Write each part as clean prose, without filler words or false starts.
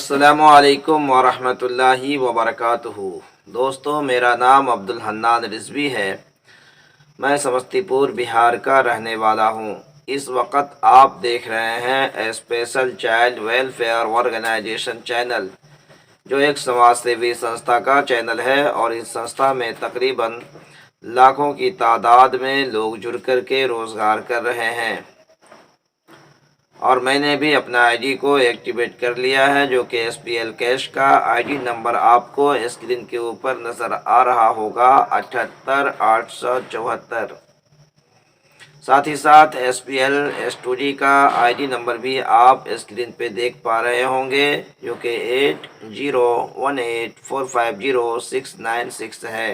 السلام علیکم ورحمۃ اللہ وبرکاتہ۔ دوستو، میرا نام عبدالحنان رضوی ہے۔ میں سمستی پور بہار کا رہنے والا ہوں۔ اس وقت آپ دیکھ رہے ہیں special child welfare organisation channel, جو ایک سماج سیوی سنستھا کا چینل ہے، اور اس سنستھا میں تقریباً لاکھوں کی تعداد میں لوگ جڑ کر کے روزگار کر رہے ہیں۔ اور میں نے بھی اپنا آئی ڈی کو ایکٹیویٹ کر لیا ہے، جو کہ ایس پی ایل کیش کا آئی ڈی نمبر آپ کو اسکرین کے اوپر نظر آ رہا ہوگا، 78874۔ ساتھ ہی ساتھ ایس پی ایل اسٹوڈی کا آئی ڈی نمبر بھی آپ اسکرین پہ دیکھ پا رہے ہوں گے، جو کہ 8018450696 ہے۔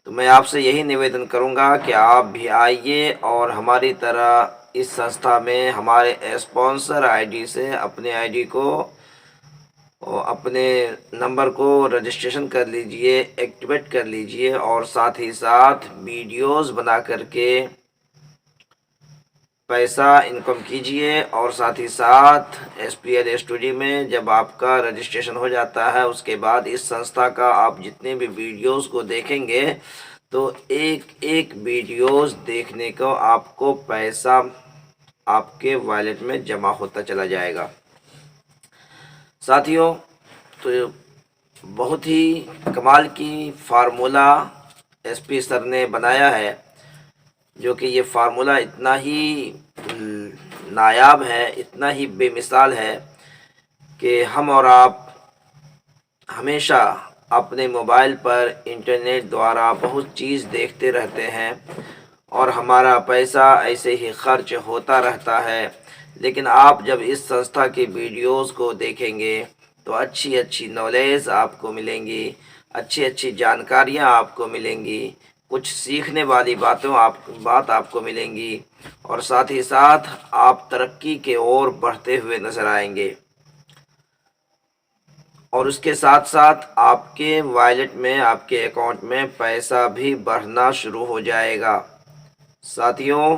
تو میں آپ سے یہی نویدن کروں گا کہ آپ بھی آئیے اور ہماری طرح اس سنستھا میں ہمارے اسپانسر آئی ڈی سے اپنے آئی ڈی کو، اپنے نمبر کو رجسٹریشن کر لیجئے، ایکٹیویٹ کر لیجئے، اور ساتھ ہی ساتھ ویڈیوز بنا کر کے پیسہ انکم کیجئے۔ اور ساتھ ہی ساتھ ایس پی ایل اسٹوڈیو میں جب آپ کا رجسٹریشن ہو جاتا ہے، اس کے بعد اس سنستھا کا آپ جتنے بھی ویڈیوز کو دیکھیں گے تو ایک ایک ویڈیوز دیکھنے کو آپ کو پیسہ آپ کے والیٹ میں جمع ہوتا چلا جائے گا۔ ساتھیوں، تو بہت ہی کمال کی فارمولہ ایس پی سر نے بنایا ہے، جو کہ یہ فارمولہ اتنا ہی نایاب ہے، اتنا ہی بے مثال ہے کہ ہم اور آپ ہمیشہ اپنے موبائل پر انٹرنیٹ دوارا بہت چیز دیکھتے رہتے ہیں، اور ہمارا پیسہ ایسے ہی خرچ ہوتا رہتا ہے۔ لیکن آپ جب اس سنستھا کی ویڈیوز کو دیکھیں گے تو اچھی اچھی نالج آپ کو ملیں گی، اچھی اچھی جانکاریاں آپ کو ملیں گی، کچھ سیکھنے والی بات آپ کو ملیں گی، اور ساتھ ہی ساتھ آپ ترقی کے اور بڑھتے ہوئے نظر آئیں گے، اور اس کے ساتھ ساتھ آپ کے والیٹ میں، آپ کے اکاؤنٹ میں پیسہ بھی بڑھنا شروع ہو جائے گا۔ ساتھیوں،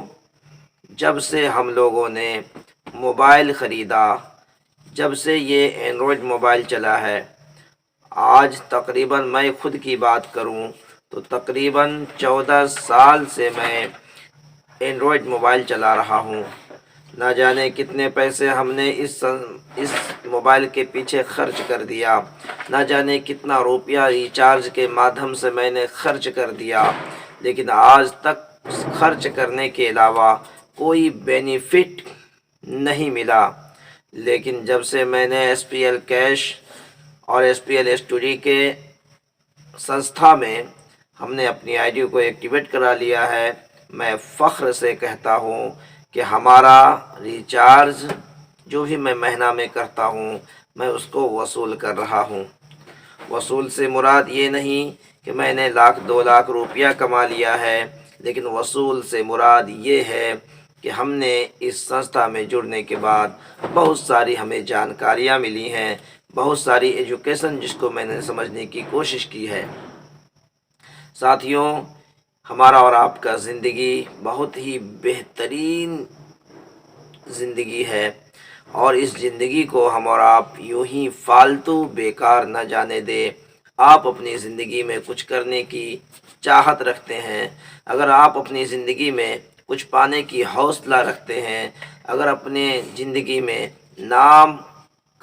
جب سے ہم لوگوں نے موبائل خریدا، جب سے یہ اینڈرائڈ موبائل چلا ہے، آج تقریباً میں خود کی بات کروں تو تقریباً 14 سال سے میں اینڈرائڈ موبائل چلا رہا ہوں۔ نہ جانے کتنے پیسے ہم نے اس موبائل کے پیچھے خرچ کر دیا، نہ جانے کتنا روپیہ ریچارج کے مادھیم سے میں نے خرچ کر دیا، لیکن آج تک خرچ کرنے کے علاوہ کوئی بینیفٹ نہیں ملا۔ لیکن جب سے میں نے ایس پی ایل کیش اور ایس پی ایل اسٹوڈی کے سنستھا میں ہم نے اپنی آئی ڈی کو ایکٹیویٹ کرا لیا ہے، میں فخر سے کہتا ہوں کہ ہمارا ریچارج جو بھی میں مہینہ میں کرتا ہوں، میں اس کو وصول کر رہا ہوں۔ وصول سے مراد یہ نہیں کہ میں نے 1,00,000-2,00,000 روپیہ کما لیا ہے، لیکن وصول سے مراد یہ ہے کہ ہم نے اس سنستھا میں جڑنے کے بعد بہت ساری ہمیں جانکاریاں ملی ہیں، بہت ساری ایجوکیشن جس کو میں نے سمجھنے کی کوشش کی ہے۔ ساتھیوں، ہمارا اور آپ کا زندگی بہت ہی بہترین زندگی ہے، اور اس زندگی کو ہم اور آپ یوں ہی فالتو بیکار نہ جانے دیں۔ آپ اپنی زندگی میں کچھ کرنے کی چاہت رکھتے ہیں، اگر آپ اپنی زندگی میں کچھ پانے کی حوصلہ رکھتے ہیں، اگر اپنے زندگی میں نام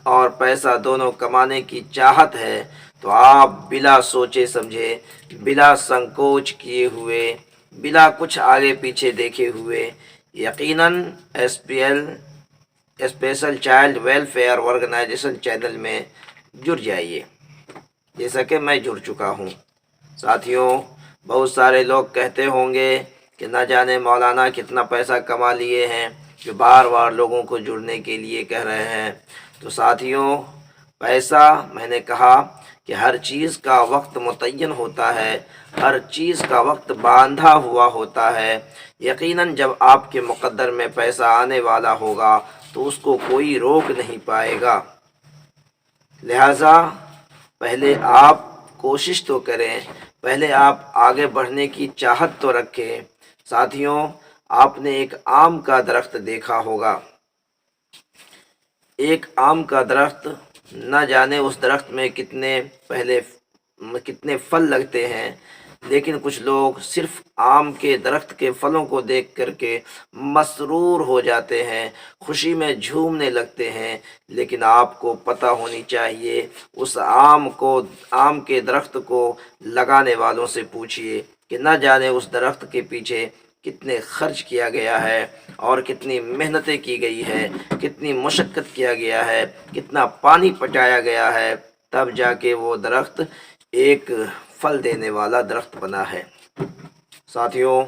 اور پیسہ دونوں کمانے کی چاہت ہے، تو آپ بلا سوچے سمجھے، بلا سنکوچ کیے ہوئے، بلا کچھ آگے پیچھے دیکھے ہوئے یقیناً S P L special child welfare organisation channel میں جڑ جائیے، جیسا کہ میں جڑ چکا ہوں۔ ساتھیوں، بہت سارے لوگ کہتے ہوں گے کہ نہ جانے مولانا کتنا پیسہ کما لیے ہیں، جو بار بار لوگوں کو جڑنے کے لیے کہہ رہے ہیں۔ تو ساتھیوں، پیسہ، میں نے کہا کہ ہر چیز کا وقت متعین ہوتا ہے، ہر چیز کا وقت باندھا ہوا ہوتا ہے۔ یقیناً جب آپ کے مقدر میں پیسہ آنے والا ہوگا تو اس کو کوئی روک نہیں پائے گا۔ لہٰذا پہلے آپ کوشش تو کریں، پہلے آپ آگے بڑھنے کی چاہت تو رکھیں۔ ساتھیوں، آپ نے ایک آم کا درخت دیکھا ہوگا، ایک آم کا درخت، نہ جانے اس درخت میں کتنے پھل لگتے ہیں، لیکن کچھ لوگ صرف آم کے درخت کے پھلوں کو دیکھ کر کے مسرور ہو جاتے ہیں، خوشی میں جھومنے لگتے ہیں۔ لیکن آپ کو پتہ ہونی چاہیے، اس آم کے درخت کو لگانے والوں سے پوچھئے کہ نہ جانے اس درخت کے پیچھے کتنے خرچ کیا گیا ہے اور کتنی محنتیں کی گئی ہے، کتنی مشقت کیا گیا ہے، کتنا پانی پٹایا گیا ہے، تب جا کے وہ درخت ایک پھل دینے والا درخت بنا ہے۔ ساتھیوں،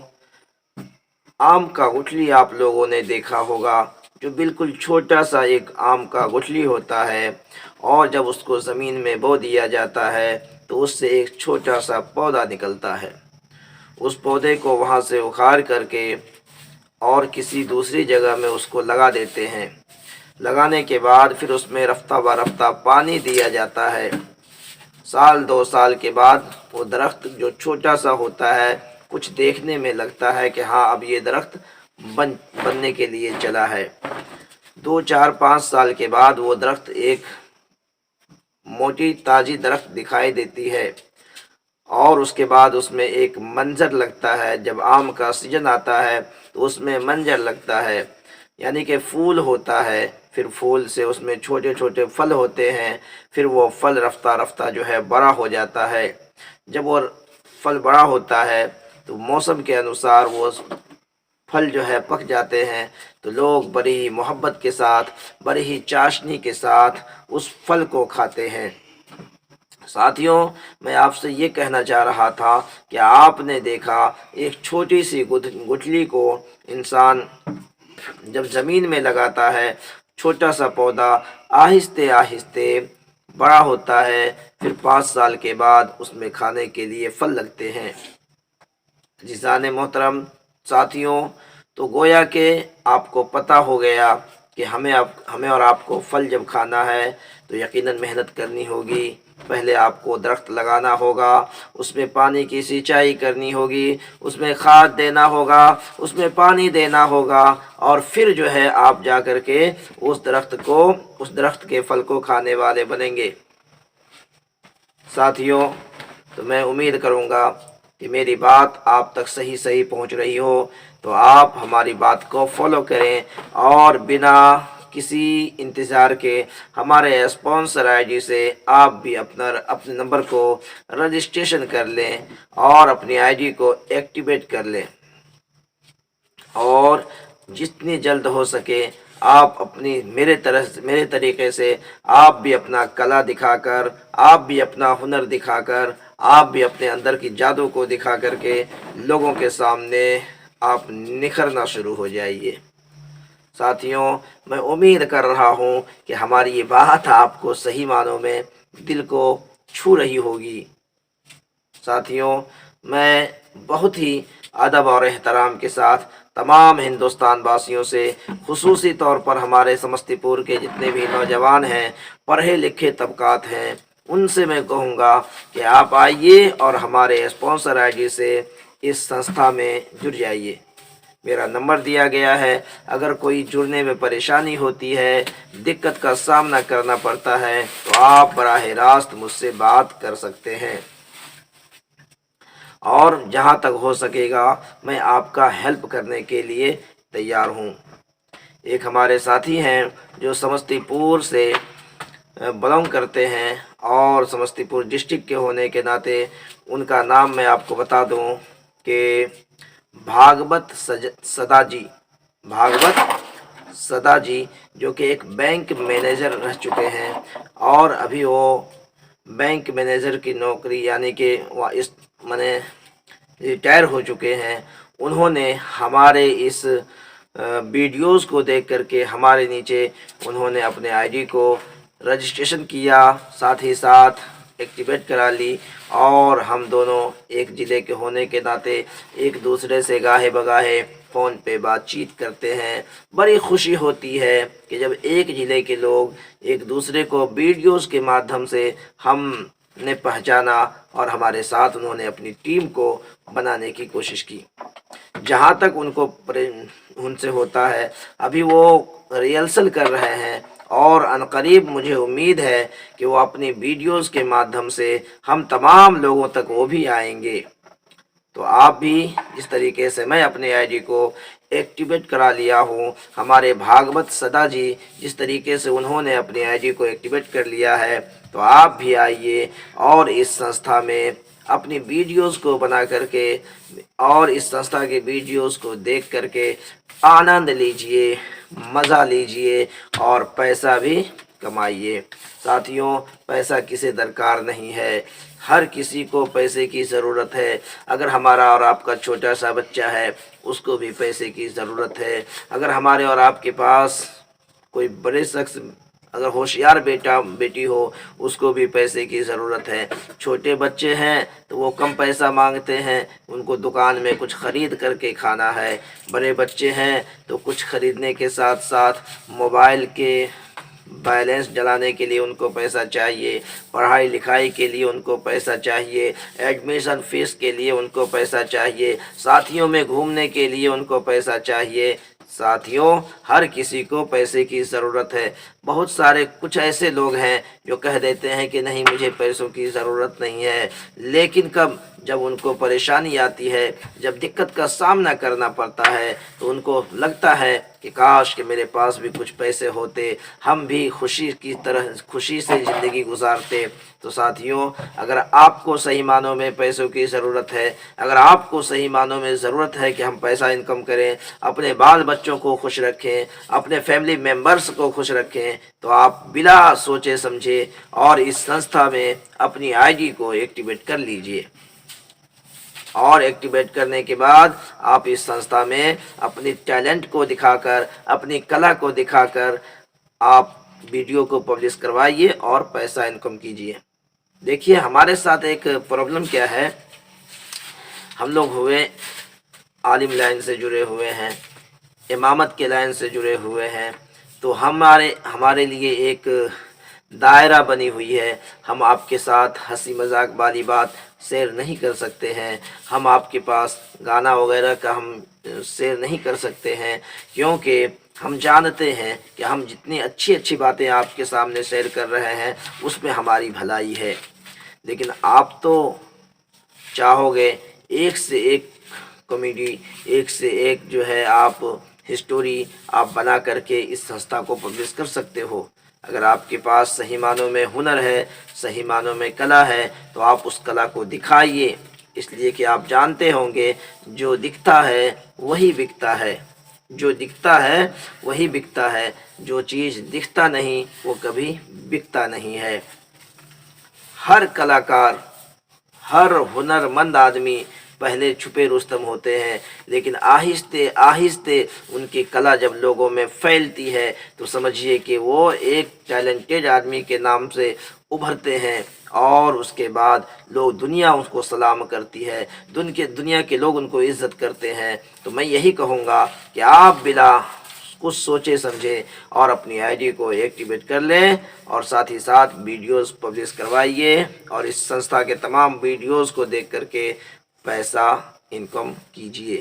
آم کا گٹھلی آپ لوگوں نے دیکھا ہوگا، جو بالکل چھوٹا سا ایک آم کا گٹھلی ہوتا ہے، اور جب اس کو زمین میں بو دیا جاتا ہے تو اس سے ایک چھوٹا سا پودا نکلتا ہے۔ اس پودے کو وہاں سے اکھاڑ کر کے اور کسی دوسری جگہ میں اس کو لگا دیتے ہیں۔ لگانے کے بعد پھر اس میں رفتہ برفتہ پانی دیا جاتا ہے۔ سال 2 سال کے بعد وہ درخت جو چھوٹا سا ہوتا ہے، کچھ دیکھنے میں لگتا ہے کہ ہاں اب یہ درخت بننے کے لیے چلا ہے۔ 2 4 5 سال کے بعد وہ درخت ایک موٹی تازی درخت دکھائی دیتی ہے، اور اس کے بعد اس میں ایک منظر لگتا ہے۔ جب آم کا سیزن آتا ہے تو اس میں منظر لگتا ہے، یعنی کہ پھول ہوتا ہے، پھر پھول سے اس میں چھوٹے چھوٹے پھل ہوتے ہیں، پھر وہ پھل رفتہ رفتہ جو ہے بڑا ہو جاتا ہے۔ جب وہ پھل بڑا ہوتا ہے تو موسم کے انوسار وہ پھل جو ہے پک جاتے ہیں، تو لوگ بڑی ہی محبت کے ساتھ، بڑی ہی چاشنی کے ساتھ اس پھل کو کھاتے ہیں۔ ساتھیوں، میں آپ سے یہ کہنا چاہ رہا تھا کہ آپ نے دیکھا ایک چھوٹی سی گٹھلی کو انسان جب زمین میں لگاتا ہے، چھوٹا سا پودا آہستہ آہستہ بڑا ہوتا ہے، پھر 5 سال کے بعد اس میں کھانے کے لیے پھل لگتے ہیں۔ عزیزان محترم، ساتھیوں، تو گویا کہ آپ کو پتہ ہو گیا کہ ہمیں اور آپ کو پھل جب کھانا ہے تو یقیناً محنت کرنی ہوگی۔ پہلے آپ کو درخت لگانا ہوگا، اس میں پانی کی سینچائی کرنی ہوگی، اس میں کھاد دینا ہوگا، اس میں پانی دینا ہوگا، اور پھر جو ہے آپ جا کر کے اس درخت کے پھل کو کھانے والے بنیں گے۔ ساتھیوں، تو میں امید کروں گا کہ میری بات آپ تک صحیح پہنچ رہی ہو، تو آپ ہماری بات کو فالو کریں اور بنا کسی انتظار کے ہمارے اسپانسر آئی ڈی سے آپ بھی اپنے نمبر کو رجسٹریشن کر لیں اور اپنی آئی ڈی کو ایکٹیویٹ کر لیں، اور جتنی جلد ہو سکے آپ میرے طریقے سے آپ بھی اپنا کلا دکھا کر، آپ بھی اپنا ہنر دکھا کر، آپ بھی اپنے اندر کی جادو کو دکھا کر کے لوگوں کے سامنے آپ نکھرنا شروع ہو جائیے۔ ساتھیوں، میں امید کر رہا ہوں کہ ہماری یہ بات آپ کو صحیح معنوں میں دل کو چھو رہی ہوگی۔ ساتھیوں، میں بہت ہی ادب اور احترام کے ساتھ تمام ہندوستان واسیوں سے، خصوصی طور پر ہمارے سمستی پور کے جتنے بھی نوجوان ہیں، پڑھے لکھے طبقات ہیں، ان سے میں کہوں گا کہ آپ آئیے اور ہمارے اسپانسر آئی ڈی سے اس سنستھا میں جڑ جائیے۔ میرا نمبر دیا گیا ہے، اگر کوئی جڑنے میں پریشانی ہوتی ہے، دقت کا سامنا کرنا پڑتا ہے، تو آپ براہ راست مجھ سے بات کر سکتے ہیں، اور جہاں تک ہو سکے گا میں آپ کا ہیلپ کرنے کے لیے تیار ہوں۔ ایک ہمارے ساتھی ہیں جو سمستی پور سے بلانگ کرتے ہیں، اور سمستی پور ڈسٹرکٹ کے ہونے کے ناطے ان کا نام میں آپ کو بتا دوں کہ بھاگوت سدا جی، جو کہ ایک بینک مینیجر رہ چکے ہیں، اور ابھی وہ بینک مینیجر کی نوکری یعنی کہ ریٹائر ہو چکے ہیں۔ انہوں نے ہمارے اس ویڈیوز کو دیکھ کر کے ہمارے نیچے انہوں نے اپنے آئی ڈی کو رجسٹریشن کیا، ساتھ ہی ساتھ ایکٹیویٹ کرا لی، اور ہم دونوں ایک ضلع کے ہونے کے ناطے ایک دوسرے سے گاہے بگاہے فون پہ بات چیت کرتے ہیں۔ بڑی خوشی ہوتی ہے کہ جب ایک ضلع کے لوگ ایک دوسرے کو ویڈیوز کے مادھیم سے ہم نے پہچانا، اور ہمارے ساتھ انہوں نے اپنی ٹیم کو بنانے کی کوشش کی۔ جہاں تک ان سے ہوتا ہے، ابھی وہ ریہرسل کر رہے ہیں اور عنقریب مجھے امید ہے کہ وہ اپنی ویڈیوز کے مادھیم سے ہم تمام لوگوں تک وہ بھی آئیں گے۔ تو آپ بھی جس طریقے سے میں اپنے آئی ڈی کو ایکٹیویٹ کرا لیا ہوں، ہمارے بھاگوت سدا جی جس طریقے سے انہوں نے اپنی آئی ڈی کو ایکٹیویٹ کر لیا ہے، تو آپ بھی آئیے اور اس سنستھا میں اپنی ویڈیوز کو بنا کر کے اور اس سنستھا کے ویڈیوز کو دیکھ کر کے آنند لیجئے، مزہ لیجئے اور پیسہ بھی کمائیے۔ ساتھیوں، پیسہ کسی درکار نہیں ہے، ہر کسی کو پیسے کی ضرورت ہے۔ اگر ہمارا اور آپ کا چھوٹا سا بچہ ہے، اس کو بھی پیسے کی ضرورت ہے۔ اگر ہمارے اور آپ کے پاس کوئی بڑے شخص اگر ہوشیار بیٹا بیٹی ہو، اس کو بھی پیسے کی ضرورت ہے۔ چھوٹے بچے ہیں تو وہ کم پیسہ مانگتے ہیں، ان کو دکان میں کچھ خرید کر کے کھانا ہے۔ بڑے بچے ہیں تو کچھ خریدنے کے ساتھ ساتھ موبائل کے بیلنس ڈلانے کے لیے ان کو پیسہ چاہیے، پڑھائی لکھائی کے لیے ان کو پیسہ چاہیے، ایڈمیشن فیس کے لیے ان کو پیسہ چاہیے، ساتھیوں میں گھومنے کے لیے ان کو پیسہ چاہیے۔ ساتھیوں، ہر کسی کو پیسے کی ضرورت ہے۔ بہت سارے کچھ ایسے لوگ ہیں جو کہہ دیتے ہیں کہ نہیں، مجھے پیسوں کی ضرورت نہیں ہے، لیکن کب جب ان کو پریشانی آتی ہے، جب دقت کا سامنا کرنا پڑتا ہے، تو ان کو لگتا ہے کہ کاش کہ میرے پاس بھی کچھ پیسے ہوتے، ہم بھی خوشی سے زندگی گزارتے۔ تو ساتھیوں، اگر آپ کو صحیح معنوں میں پیسوں کی ضرورت ہے، اگر آپ کو صحیح معنوں میں ضرورت ہے کہ ہم پیسہ انکم کریں، اپنے بال بچوں کو خوش رکھیں، اپنے فیملی ممبرز کو خوش رکھیں، تو آپ بلا سوچے سمجھے اور اس سنستھا میں اپنی آئی ڈی کو ایکٹیویٹ کر لیجئے۔ اور ایکٹیویٹ کرنے کے بعد آپ اس سنستھا میں اپنی ٹیلنٹ کو دکھا کر، اپنی کلا کو دکھا کر آپ ویڈیو کو پبلش کروائیے اور پیسہ انکم کیجئے۔ دیکھیے، ہمارے ساتھ ایک پرابلم کیا ہے، ہم لوگ ہوئے عالم لائن سے جڑے ہوئے ہیں، امامت کے لائن سے جڑے ہوئے ہیں، تو ہمارے لیے ایک دائرہ بنی ہوئی ہے۔ ہم آپ کے ساتھ ہنسی مذاق والی بات شیئر نہیں کر سکتے ہیں، ہم آپ کے پاس گانا وغیرہ کا ہم شیئر نہیں کر سکتے ہیں، کیونکہ ہم جانتے ہیں کہ ہم جتنی اچھی اچھی باتیں آپ کے سامنے شیئر کر رہے ہیں، اس میں ہماری بھلائی ہے۔ لیکن آپ تو چاہو گے ایک سے ایک کامیڈی، ایک سے ایک جو ہے آپ ہسٹوری آپ بنا کر کے اس سنستھا کو پبلش کر سکتے ہو۔ اگر آپ کے پاس صحیح معنوں میں ہنر ہے، صحیح معنوں میں کلا ہے، تو آپ اس کلا کو دکھائیے، اس لیے کہ آپ جانتے ہوں گے جو دکھتا ہے وہی بکتا ہے، جو دکھتا ہے وہی بکتا ہے، جو چیز دکھتا نہیں وہ کبھی بکتا نہیں ہے۔ ہر کلاکار، ہر ہنر مند آدمی پہلے چھپے رستم ہوتے ہیں، لیکن آہستہ آہستہ ان کی کلا جب لوگوں میں پھیلتی ہے تو سمجھیے کہ وہ ایک ٹیلنٹڈ آدمی کے نام سے ابھرتے ہیں، اور اس کے بعد دنیا اس کو سلام کرتی ہے، دنیا کے لوگ ان کو عزت کرتے ہیں۔ تو میں یہی کہوں گا کہ آپ بلا کچھ سوچے سمجھے اور اپنی آئی ڈی کو ایکٹیویٹ کر لیں، اور ساتھ ہی ساتھ ویڈیوز پبلش کروائیے، اور اس سنستھا کے تمام ویڈیوز کو دیکھ کر کے پیسہ انکم کیجئے۔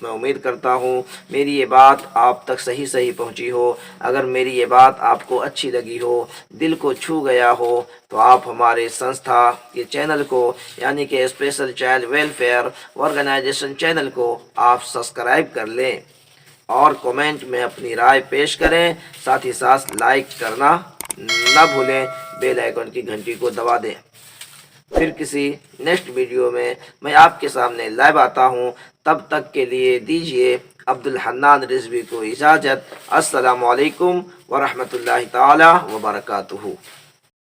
میں امید کرتا ہوں میری یہ بات آپ تک صحیح پہنچی ہو۔ اگر میری یہ بات آپ کو اچھی لگی ہو، دل کو چھو گیا ہو، تو آپ ہمارے سنستھا کے چینل کو، یعنی کہ special child welfare organisation channel کو آپ سبسکرائب کر لیں، اور کومنٹ میں اپنی رائے پیش کریں، ساتھ ہی ساتھ لائک کرنا نہ بھولیں، بیل آئیکن کی گھنٹی کو دبا دیں۔ پھر کسی نیکسٹ ویڈیو میں میں آپ کے سامنے لائیو آتا ہوں، تب تک کے لیے دیجیے عبدالحنان رضوی کو اجازت۔ السلام علیکم ورحمۃ اللہ تعالی وبرکاتہ۔